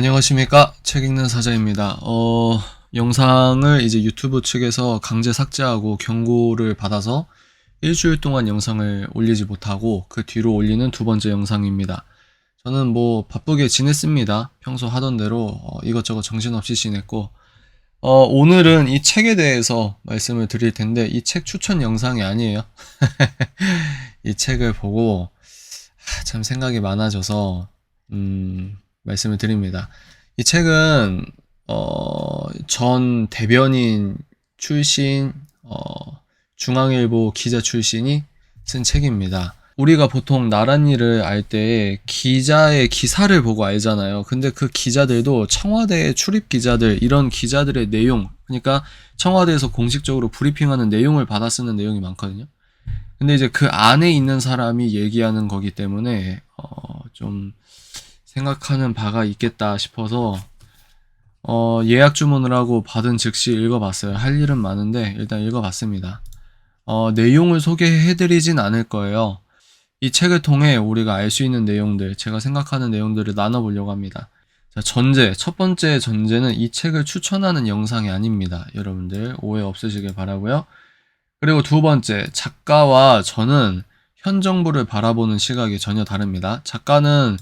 안녕하십니까. 책 읽는 사자입니다. 영상을 이제 유튜브 측에서 강제 삭제하고 경고를 받아서 일주일 동안 영상을 올리지 못하고 그 뒤로 올리는 두 번째 영상입니다. 저는 뭐 바쁘게 지냈습니다. 평소 하던 대로 이것저것 정신없이 지냈고 오늘은 이 책에 대해서 말씀을 드릴 텐데 이 책 추천 영상이 아니에요. 이 책을 보고 참 생각이 많아져서 말씀을 드립니다. 이 책은 전 대변인 출신 중앙일보 기자 출신이 쓴 책입니다. 우리가 보통 나란 일을 알 때 기자의 기사를 보고 알잖아요. 근데 그 기자들도 청와대 출입 기자들, 이런 기자들의 내용, 그러니까 청와대에서 공식적으로 브리핑하는 내용을 받아 쓰는 내용이 많거든요. 근데 이제 그 안에 있는 사람이 얘기하는 거기 때문에 좀 생각하는 바가 있겠다 싶어서 예약 주문을 하고 받은 즉시 읽어봤어요. 할 일은 많은데 일단 읽어봤습니다. 내용을 소개해드리진 않을 거예요. 이 책을 통해 우리가 알 수 있는 내용들, 제가 생각하는 내용들을 나눠보려고 합니다. 자, 첫 번째 전제는 이 책을 추천하는 영상이 아닙니다. 여러분들 오해 없으시길 바라고요. 그리고 두 번째, 작가와 저는 현 정부를 바라보는 시각이 전혀 다릅니다. 작가는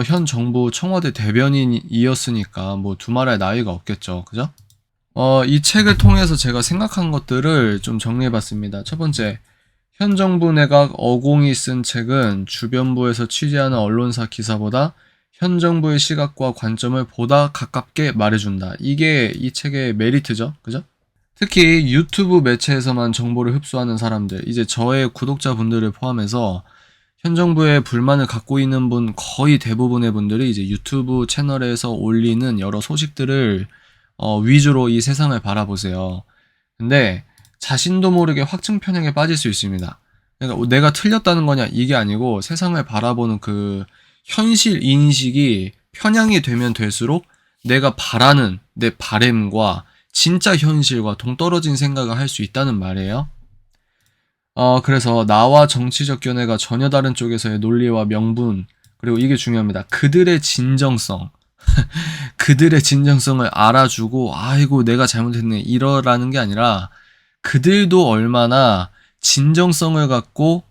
현 정부 청와대 대변인이었으니까 뭐 두말할 나위가 없겠죠. 그죠? 이 책을 통해서 제가 생각한 것들을 좀 정리해봤습니다. 첫 번째, 현 정부 내각 어공이 쓴 책은 주변부에서 취재하는 언론사 기사보다 현 정부의 시각과 관점을 보다 가깝게 말해준다. 이게 이 책의 메리트죠. 그죠? 특히 유튜브 매체에서만 정보를 흡수하는 사람들, 이제 저의 구독자분들을 포함해서 현 정부에 불만을 갖고 있는 분 거의 대부분의 분들이 이제 유튜브 채널에서 올리는 여러 소식들을 위주로 이 세상을 바라보세요. 근데 자신도 모르게 확증 편향에 빠질 수 있습니다. 그러니까 내가 틀렸다는 거냐 이게 아니고 세상을 바라보는 그 현실 인식이 편향이 되면 될수록 내가 바라는 내 바램과 진짜 현실과 동떨어진 생각을 할 수 있다는 말이에요. 그래서 나와 정치적 견해가 전혀 다른 쪽에서의 논리와 명분, 그리고 이게 중요합니다. 그들의 진정성. 그들의 진정성을 알아주고, 아이고, 내가 잘못했네. 이러라는 게 아니라, 그들도 얼마나 진정성을 갖고,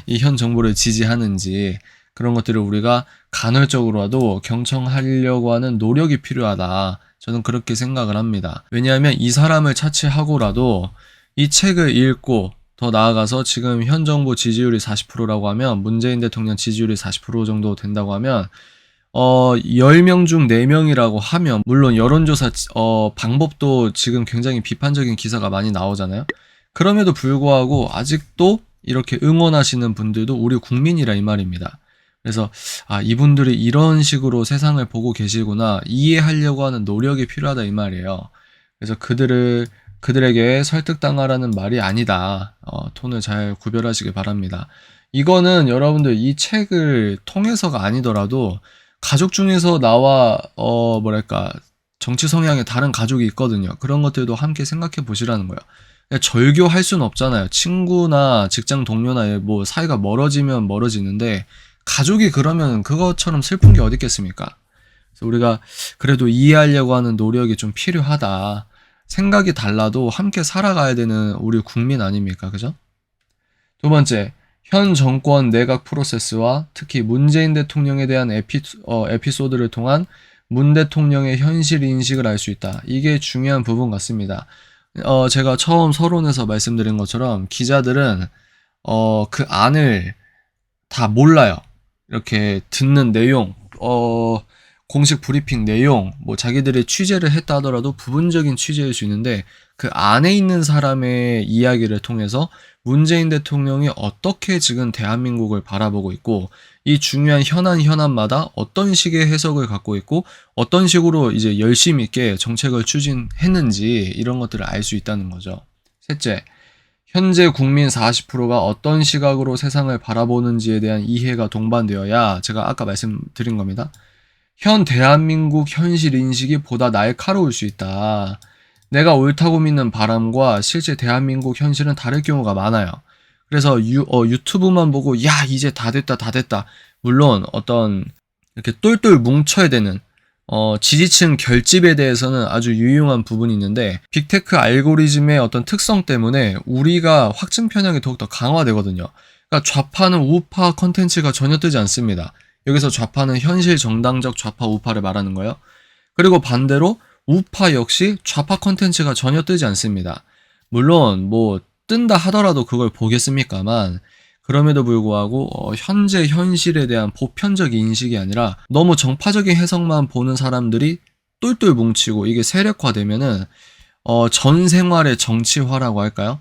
이 현 정부를 지지하는지, 그런 것들을 우리가 간헐적으로라도 경청하려고 하는 노력이 필요하다. 저는 그렇게 생각을 합니다. 왜냐하면 이 사람을 차치하고라도 이 책을 읽고 더 나아가서 지금 현 정부 지지율이 40%라고 하면 문재인 대통령 지지율이 40% 정도 된다고 하면 10명 중 4명이라고 하면 물론 여론조사 방법도 지금 굉장히 비판적인 기사가 많이 나오잖아요. 그럼에도 불구하고 아직도 이렇게 응원하시는 분들도 우리 국민이라 이 말입니다. 그래서 이분들이 이런 식으로 세상을 보고 계시구나, 이해하려고 하는 노력이 필요하다 이 말이에요. 그래서 그들에게 설득당하라는 말이 아니다. 톤을 잘 구별하시길 바랍니다. 이거는 여러분들 이 책을 통해서가 아니더라도 가족 중에서 나와 정치 성향의 다른 가족이 있거든요. 그런 것들도 함께 생각해 보시라는 거예요. 절교할 수는 없잖아요. 친구나 직장 동료나 뭐 사이가 멀어지면 멀어지는데 가족이 그러면 그것처럼 슬픈 게 어디 있겠습니까? 그래서 우리가 그래도 이해하려고 하는 노력이 좀 필요하다. 생각이 달라도 함께 살아가야 되는 우리 국민 아닙니까? 그죠? 두 번째, 현 정권 내각 프로세스와 특히 문재인 대통령에 대한 에피소드를 통한 문 대통령의 현실 인식을 알 수 있다. 이게 중요한 부분 같습니다. 제가 처음 서론에서 말씀드린 것처럼 기자들은 그 안을 다 몰라요. 이렇게 듣는 내용, 공식 브리핑 내용, 뭐 자기들이 취재를 했다 하더라도 부분적인 취재일 수 있는데 그 안에 있는 사람의 이야기를 통해서 문재인 대통령이 어떻게 지금 대한민국을 바라보고 있고 이 중요한 현안마다 어떤 식의 해석을 갖고 있고 어떤 식으로 이제 열심히 있게 정책을 추진했는지 이런 것들을 알 수 있다는 거죠. 셋째, 현재 국민 40%가 어떤 시각으로 세상을 바라보는지에 대한 이해가 동반되어야, 제가 아까 말씀드린 겁니다. 현 대한민국 현실 인식이 보다 날카로울 수 있다. 내가 옳다고 믿는 바람과 실제 대한민국 현실은 다를 경우가 많아요. 그래서 유튜브만 보고 야 이제 다 됐다. 물론 어떤 이렇게 똘똘 뭉쳐야 되는 지지층 결집에 대해서는 아주 유용한 부분이 있는데 빅테크 알고리즘의 어떤 특성 때문에 우리가 확증 편향이 더욱더 강화되거든요. 그러니까 좌파는 우파 컨텐츠가 전혀 뜨지 않습니다. 여기서 좌파는 현실 정당적 좌파 우파를 말하는 거예요. 그리고 반대로 우파 역시 좌파 컨텐츠가 전혀 뜨지 않습니다. 물론 뭐 뜬다 하더라도 그걸 보겠습니까만 그럼에도 불구하고 현재 현실에 대한 보편적 인식이 아니라 너무 정파적인 해석만 보는 사람들이 똘똘 뭉치고 이게 세력화되면은 전 생활의 정치화라고 할까요?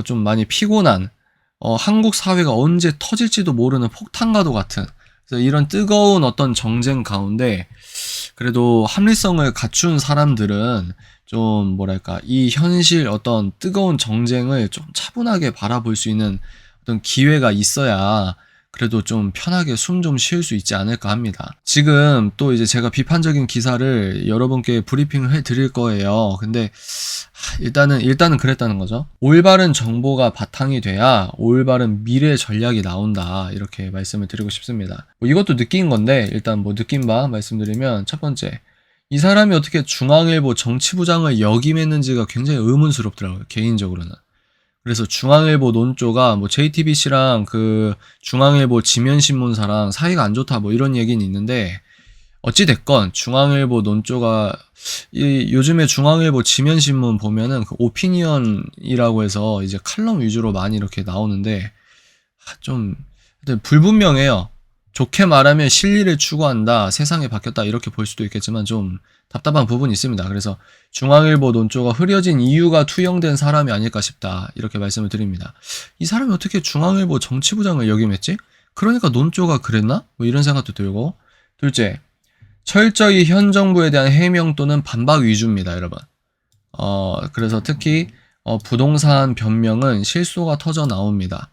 좀 많이 피곤한 한국 사회가 언제 터질지도 모르는 폭탄과도 같은 그래서 이런 뜨거운 어떤 정쟁 가운데 그래도 합리성을 갖춘 사람들은 좀 뭐랄까 이 현실 어떤 뜨거운 정쟁을 좀 차분하게 바라볼 수 있는 어떤 기회가 있어야 그래도 좀 편하게 숨 좀 쉴 수 있지 않을까 합니다. 지금 또 이제 제가 비판적인 기사를 여러분께 브리핑을 해 드릴 거예요. 근데 일단은 그랬다는 거죠. 올바른 정보가 바탕이 돼야 올바른 미래 전략이 나온다. 이렇게 말씀을 드리고 싶습니다. 뭐 이것도 느낀 건데 일단 뭐 느낀 바 말씀드리면 첫 번째 이 사람이 어떻게 중앙일보 정치부장을 역임했는지가 굉장히 의문스럽더라고요. 개인적으로는. 그래서 중앙일보 논조가 뭐 JTBC랑 그 중앙일보 지면신문사랑 사이가 안 좋다 뭐 이런 얘기는 있는데 어찌됐건 중앙일보 논조가 요즘에 중앙일보 지면신문 보면은 그 오피니언이라고 해서 이제 칼럼 위주로 많이 이렇게 나오는데 좀 불분명해요. 좋게 말하면 실리를 추구한다, 세상이 바뀌었다 이렇게 볼 수도 있겠지만 좀 답답한 부분이 있습니다. 그래서 중앙일보 논조가 흐려진 이유가 투영된 사람이 아닐까 싶다 이렇게 말씀을 드립니다. 이 사람이 어떻게 중앙일보 정치부장을 역임했지? 그러니까 논조가 그랬나? 뭐 이런 생각도 들고 둘째, 철저히 현 정부에 대한 해명 또는 반박 위주입니다, 여러분. 그래서 특히 부동산 변명은 실소가 터져 나옵니다.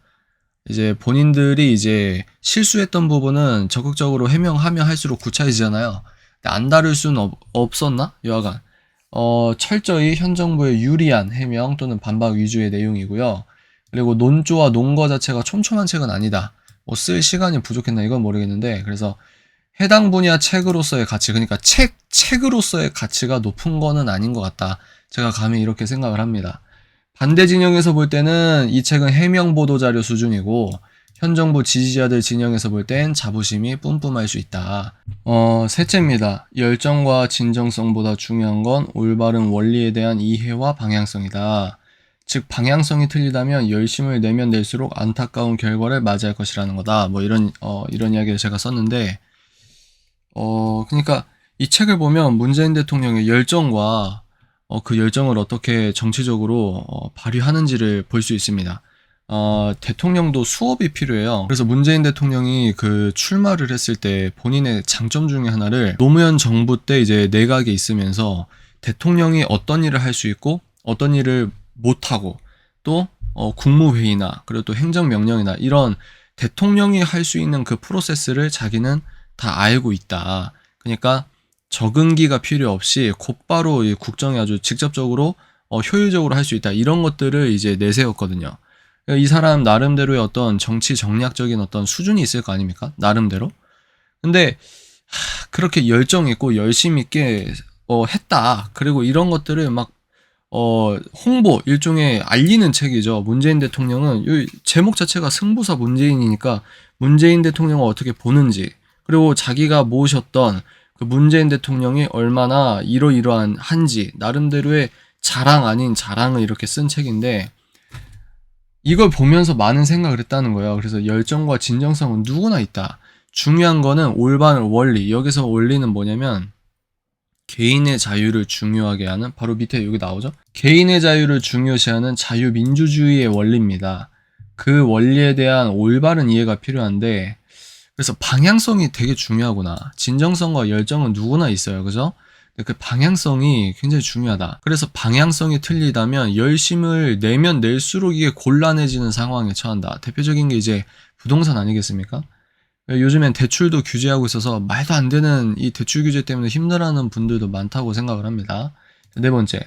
이제 본인들이 이제 실수했던 부분은 적극적으로 해명하면 할수록 구차해지잖아요. 근데 안 다룰 수는 없었나? 여하간 철저히 현 정부에 유리한 해명 또는 반박 위주의 내용이고요. 그리고 논조와 논거 자체가 촘촘한 책은 아니다. 뭐 쓸 시간이 부족했나 이건 모르겠는데 그래서 해당 분야 책으로서의 가치 그러니까 책으로서의 가치가 높은 거는 아닌 것 같다. 제가 감히 이렇게 생각을 합니다. 반대 진영에서 볼 때는 이 책은 해명 보도 자료 수준이고 현 정부 지지자들 진영에서 볼 땐 자부심이 뿜뿜할 수 있다. 셋째입니다. 열정과 진정성보다 중요한 건 올바른 원리에 대한 이해와 방향성이다. 즉 방향성이 틀리다면 열심을 내면 낼수록 안타까운 결과를 맞이할 것이라는 거다. 뭐 이런 이야기를 제가 썼는데 그러니까 이 책을 보면 문재인 대통령의 열정과 그 열정을 어떻게 정치적으로 발휘하는지를 볼 수 있습니다. 대통령도 수업이 필요해요. 그래서 문재인 대통령이 그 출마를 했을 때 본인의 장점 중에 하나를 노무현 정부 때 이제 내각에 있으면서 대통령이 어떤 일을 할 수 있고 어떤 일을 못하고 또 국무회의나 그리고 또 행정명령이나 이런 대통령이 할 수 있는 그 프로세스를 자기는 다 알고 있다. 그러니까 적응기가 필요 없이 곧바로 국정에 아주 직접적으로 효율적으로 할 수 있다. 이런 것들을 이제 내세웠거든요. 이 사람 나름대로의 어떤 정치 정략적인 어떤 수준이 있을 거 아닙니까? 나름대로. 근데 그렇게 열정 있고 열심 있게 했다. 그리고 이런 것들을 막 홍보 일종의 알리는 책이죠. 문재인 대통령은 이 제목 자체가 승부사 문재인이니까 문재인 대통령을 어떻게 보는지 그리고 자기가 모셨던 그 문재인 대통령이 얼마나 이러이러한 한지 나름대로의 자랑 아닌 자랑을 이렇게 쓴 책인데 이걸 보면서 많은 생각을 했다는 거예요. 그래서 열정과 진정성은 누구나 있다. 중요한 거는 올바른 원리. 여기서 원리는 뭐냐면 개인의 자유를 중요하게 하는 바로 밑에 여기 나오죠. 개인의 자유를 중요시하는 자유민주주의의 원리입니다. 그 원리에 대한 올바른 이해가 필요한데 그래서 방향성이 되게 중요하구나. 진정성과 열정은 누구나 있어요. 그죠? 근데 그 방향성이 굉장히 중요하다. 그래서 방향성이 틀리다면 열심을 내면 낼수록 이게 곤란해지는 상황에 처한다. 대표적인 게 이제 부동산 아니겠습니까? 요즘엔 대출도 규제하고 있어서 말도 안 되는 이 대출 규제 때문에 힘들어하는 분들도 많다고 생각을 합니다. 네 번째,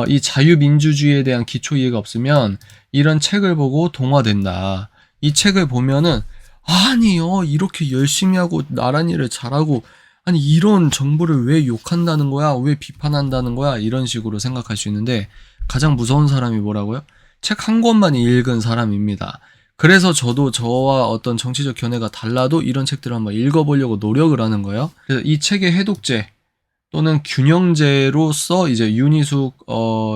이 자유민주주의에 대한 기초 이해가 없으면 이런 책을 보고 동화된다. 이 책을 보면은 아니요, 이렇게 열심히 하고 나란 일을 잘하고, 아니 이런 정부를 왜 욕한다는 거야? 왜 비판한다는 거야? 이런 식으로 생각할 수 있는데, 가장 무서운 사람이 뭐라고요? 책 한 권만 읽은 사람입니다. 그래서 저도 저와 어떤 정치적 견해가 달라도 이런 책들을 한번 읽어보려고 노력을 하는 거예요. 그래서 이 책의 해독제 또는 균형제로서 이제 윤희숙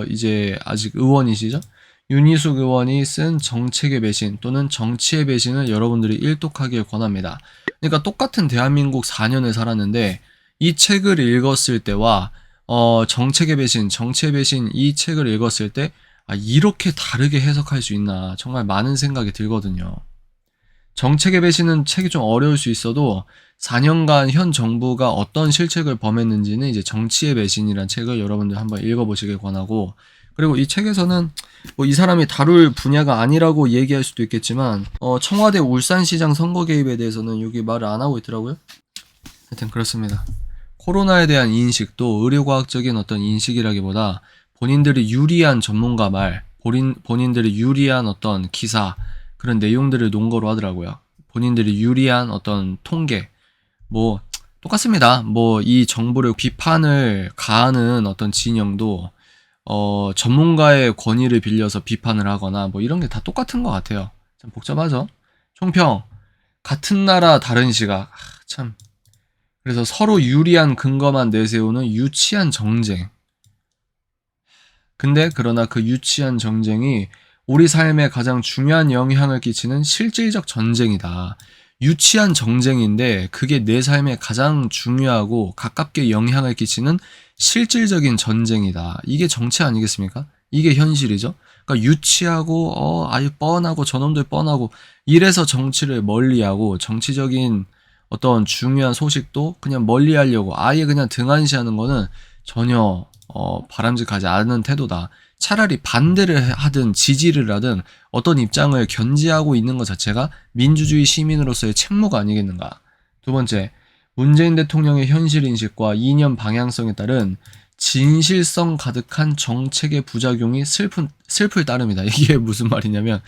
이제 아직 의원이시죠? 윤희숙 의원이 쓴 정책의 배신 또는 정치의 배신을 여러분들이 일독하길 권합니다. 그러니까 똑같은 대한민국 4년을 살았는데 이 책을 읽었을 때와 정책의 배신, 정치의 배신 이 책을 읽었을 때 이렇게 다르게 해석할 수 있나 정말 많은 생각이 들거든요. 정책의 배신은 책이 좀 어려울 수 있어도 4년간 현 정부가 어떤 실책을 범했는지는 이제 정치의 배신이라는 책을 여러분들 한번 읽어보시길 권하고, 그리고 이 책에서는 뭐 이 사람이 다룰 분야가 아니라고 얘기할 수도 있겠지만 청와대 울산시장 선거 개입에 대해서는 여기 말을 안 하고 있더라고요. 하여튼 그렇습니다. 코로나에 대한 인식도 의료과학적인 어떤 인식이라기보다 본인들이 유리한 전문가 말, 본인들이 유리한 어떤 기사, 그런 내용들을 논거로 하더라고요. 본인들이 유리한 어떤 통계, 뭐 똑같습니다. 뭐 이 정부를 비판을 가하는 어떤 진영도 전문가의 권위를 빌려서 비판을 하거나 뭐 이런 게 다 똑같은 것 같아요. 참 복잡하죠. 총평, 같은 나라 다른 시각. 참. 그래서 서로 유리한 근거만 내세우는 유치한 정쟁. 근데 그러나 그 유치한 정쟁이 우리 삶에 가장 중요한 영향을 끼치는 실질적 전쟁이다. 유치한 정쟁인데 그게 내 삶에 가장 중요하고 가깝게 영향을 끼치는 실질적인 전쟁이다. 이게 정치 아니겠습니까? 이게 현실이죠. 그러니까 유치하고 아유 뻔하고 저놈들 뻔하고 이래서 정치를 멀리하고 정치적인 어떤 중요한 소식도 그냥 멀리하려고 아예 그냥 등한시하는 거는 전혀 바람직하지 않은 태도다. 차라리 반대를 하든 지지를 하든 어떤 입장을 견지하고 있는 것 자체가 민주주의 시민으로서의 책무가 아니겠는가. 두 번째, 문재인 대통령의 현실인식과 이념 방향성에 따른 진실성 가득한 정책의 부작용이 슬플 따름이다. 이게 무슨 말이냐면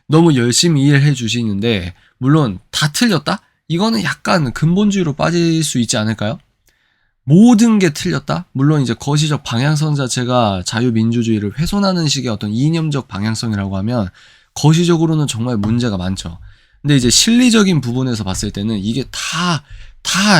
너무 열심히 일해 주시는데 물론 다 틀렸다? 이거는 약간 근본주의로 빠질 수 있지 않을까요? 모든 게 틀렸다? 물론 이제 거시적 방향성 자체가 자유민주주의를 훼손하는 식의 어떤 이념적 방향성이라고 하면 거시적으로는 정말 문제가 많죠. 근데 이제 실리적인 부분에서 봤을 때는 이게 다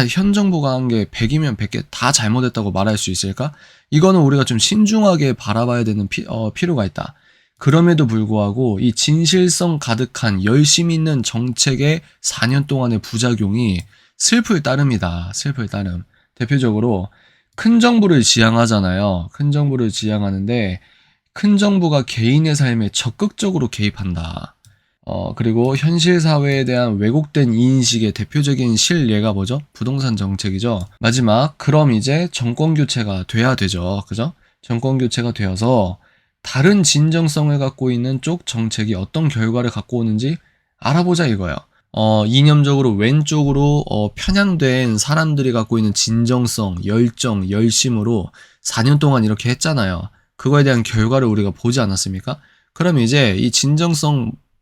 현 정부가 한 게 100이면 100개 다 잘못했다고 말할 수 있을까? 이거는 우리가 좀 신중하게 바라봐야 되는 필요가 있다. 그럼에도 불구하고 이 진실성 가득한 열심히 있는 정책의 4년 동안의 부작용이 슬플 따름이다. 슬플 따름. 대표적으로 큰 정부를 지향하잖아요. 큰 정부를 지향하는데 큰 정부가 개인의 삶에 적극적으로 개입한다. 그리고 현실 사회에 대한 왜곡된 인식의 대표적인 실례가 뭐죠? 부동산 정책이죠. 마지막, 그럼 이제 정권 교체가 돼야 되죠. 그죠? 정권 교체가 되어서 다른 진정성을 갖고 있는 쪽 정책이 어떤 결과를 갖고 오는지 알아보자 이거예요. 이념적으로 왼쪽으로 편향된 사람들이 갖고 있는 진정성, 열정, 열심으로 4년 동안 이렇게 했잖아요. 그거에 대한 결과를 우리가 보지 않았습니까? 그럼 이제 이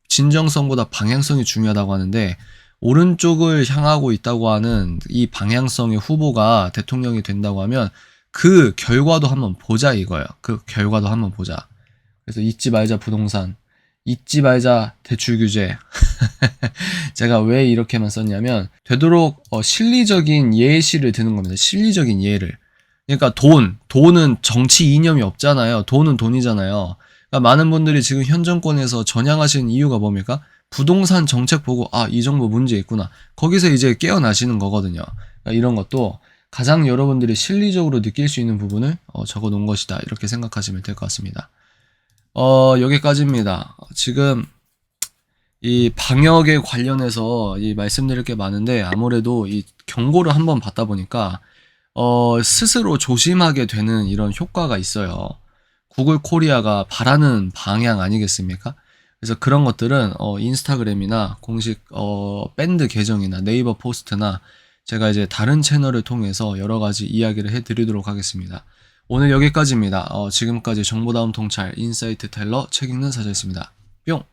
진정성보다 방향성이 중요하다고 하는데 오른쪽을 향하고 있다고 하는 이 방향성의 후보가 대통령이 된다고 하면 그 결과도 한번 보자 이거예요. 그 결과도 한번 보자. 그래서 잊지 말자 부동산, 잊지 말자 대출 규제. 제가 왜 이렇게만 썼냐면 되도록 실리적인 예시를 드는 겁니다. 실리적인 예를. 그러니까 돈은 정치 이념이 없잖아요. 돈은 돈이잖아요. 그러니까 많은 분들이 지금 현 정권에서 전향하시는 이유가 뭡니까? 부동산 정책 보고 이 정도 문제 있구나. 거기서 이제 깨어나시는 거거든요. 그러니까 이런 것도 가장 여러분들이 실리적으로 느낄 수 있는 부분을 적어 놓은 것이다. 이렇게 생각하시면 될 것 같습니다. 여기까지입니다. 지금 이 방역에 관련해서 이 말씀드릴 게 많은데 아무래도 이 경고를 한번 받다 보니까 스스로 조심하게 되는 이런 효과가 있어요. 구글 코리아가 바라는 방향 아니겠습니까? 그래서 그런 것들은 인스타그램이나 공식 밴드 계정이나 네이버 포스트나 제가 이제 다른 채널을 통해서 여러 가지 이야기를 해드리도록 하겠습니다. 오늘 여기까지입니다. 지금까지 정보다움 통찰 인사이트 텔러 책 읽는 사자였습니다. 뿅!